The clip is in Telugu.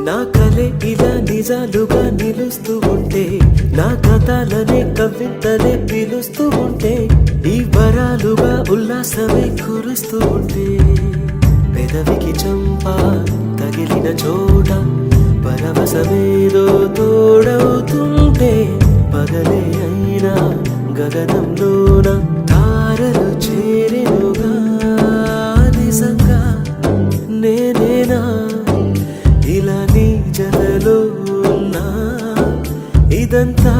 నా కలే ఇలా నిజాలుగా నిలుస్తూ ఉంటే, నా కథలనే కవితలే పిలుస్తూ ఉంటే, ఈ వరాలుగా ఉల్లాసమే కురుస్తూ ఉంటే, పెదవికి చంప తగిలిన చోట పరవశమేదో తోడవుతుంటే, పగలే అయినా గగనంలోన తారలు చేరెనుగా. నిజంగా నేనేనా ఇలా నీ జతలో ఉన్నా, ఇదంతా